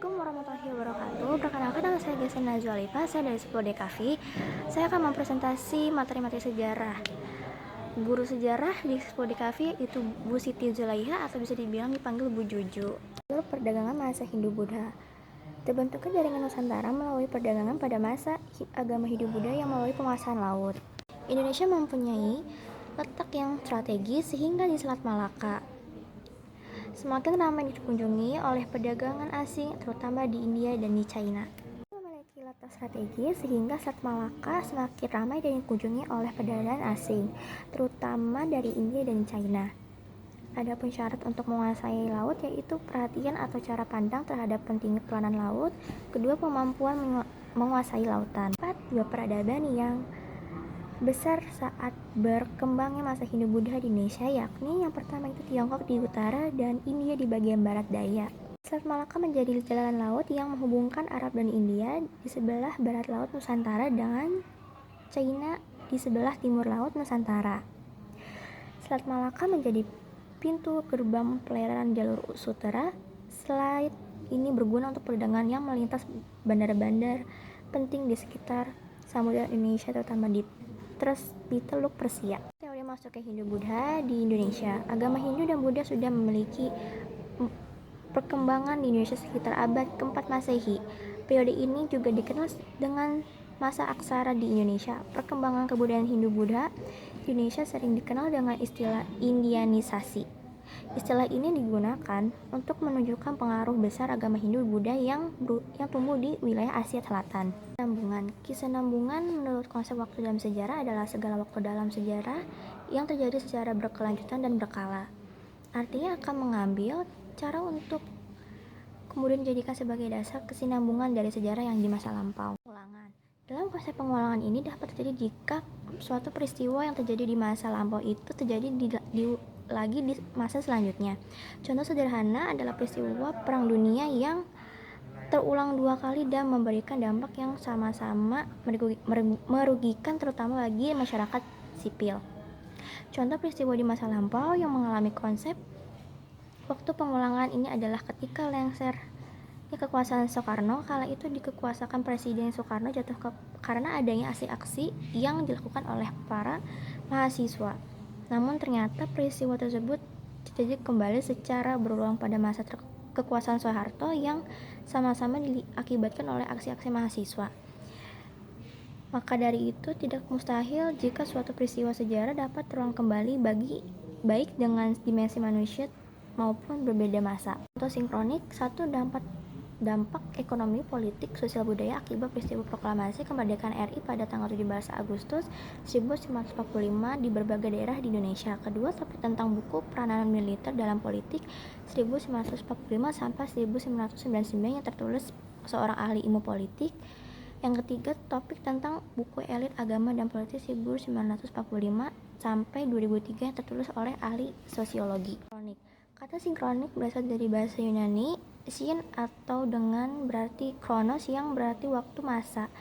Assalamualaikum warahmatullahi wabarakatuh. Perkenalkan, nama saya Gesen Nazwalifa, saya dari Sekolah DKV. Saya akan mempresentasi materi-materi sejarah. Guru sejarah di Sekolah DKV itu Bu Siti Zulaiha, atau bisa dibilang dipanggil Bu Juju. Jalur perdagangan masa Hindu-Buddha. Terbentuknya jaringan Nusantara melalui perdagangan pada masa agama Hindu-Buddha yang melalui penguasaan laut. Indonesia mempunyai letak yang strategis sehingga di Selat Malaka semakin ramai dikunjungi oleh perdagangan asing, terutama di India dan di China. Memiliki letak strategis sehingga Selat Malaka semakin ramai dan dikunjungi oleh perdagangan asing, terutama dari India dan China. Adapun syarat untuk menguasai laut yaitu perhatian atau cara pandang terhadap pentingnya peranan laut, kedua kemampuan menguasai lautan. 4. Dua peradaban yang besar saat berkembangnya masa Hindu-Buddha di Indonesia, yakni yang pertama itu Tiongkok di utara dan India di bagian barat daya. Selat Malaka menjadi jalan laut yang menghubungkan Arab dan India di sebelah barat laut Nusantara dengan China di sebelah timur laut Nusantara. Selat Malaka menjadi pintu gerbang pelayaran jalur Sutera. Selat ini berguna untuk perdagangan yang melintas bandar-bandar penting di sekitar Samudra Indonesia, terutama di Teluk Persia. Teori masuknya Hindu-Buddha di Indonesia. Agama Hindu dan Buddha sudah memiliki perkembangan di Indonesia sekitar abad ke-4 Masehi. Periode ini juga dikenal dengan masa aksara di Indonesia. Perkembangan kebudayaan Hindu-Buddha di Indonesia sering dikenal dengan istilah Indianisasi. Istilah ini digunakan untuk menunjukkan pengaruh besar agama Hindu-Buddha yang tumbuh di wilayah Asia Selatan. Kesinambungan menurut konsep waktu dalam sejarah adalah segala waktu dalam sejarah yang terjadi secara berkelanjutan dan berkala. Artinya akan mengambil cara untuk kemudian dijadikan sebagai dasar kesinambungan dari sejarah yang di masa lampau. Pengulangan. Dalam konsep pengulangan ini dapat terjadi jika suatu peristiwa yang terjadi di masa lampau itu terjadi lagi di masa selanjutnya. Contoh sederhana adalah peristiwa Perang Dunia yang terulang dua kali dan memberikan dampak yang sama-sama merugikan, terutama bagi masyarakat sipil. Contoh peristiwa di masa lampau yang mengalami konsep waktu pengulangan ini adalah ketika lengsernya kekuasaan Soekarno. Kala itu dikekuasakan Presiden Soekarno jatuh karena adanya aksi-aksi yang dilakukan oleh para mahasiswa. Namun ternyata peristiwa tersebut terjadi kembali secara berulang pada masa kekuasaan Soeharto yang sama-sama diakibatkan oleh aksi-aksi mahasiswa. Maka dari itu tidak mustahil jika suatu peristiwa sejarah dapat terulang kembali baik dengan dimensi manusia maupun berbeda masa. Contoh sinkronik. 1. Dampak ekonomi, politik, sosial, budaya akibat peristiwa proklamasi kemerdekaan RI pada tanggal 17 Agustus 1945 di berbagai daerah di Indonesia. Kedua, topik tentang buku peranan militer dalam politik 1945 sampai 1999 yang tertulis seorang ahli ilmu politik. Yang ketiga, topik tentang buku elit agama dan politik 1945 sampai 2003 yang tertulis oleh ahli sosiologi. Kata sinkronik berasal dari bahasa Yunani, syn atau dengan berarti kronos yang berarti waktu, masa.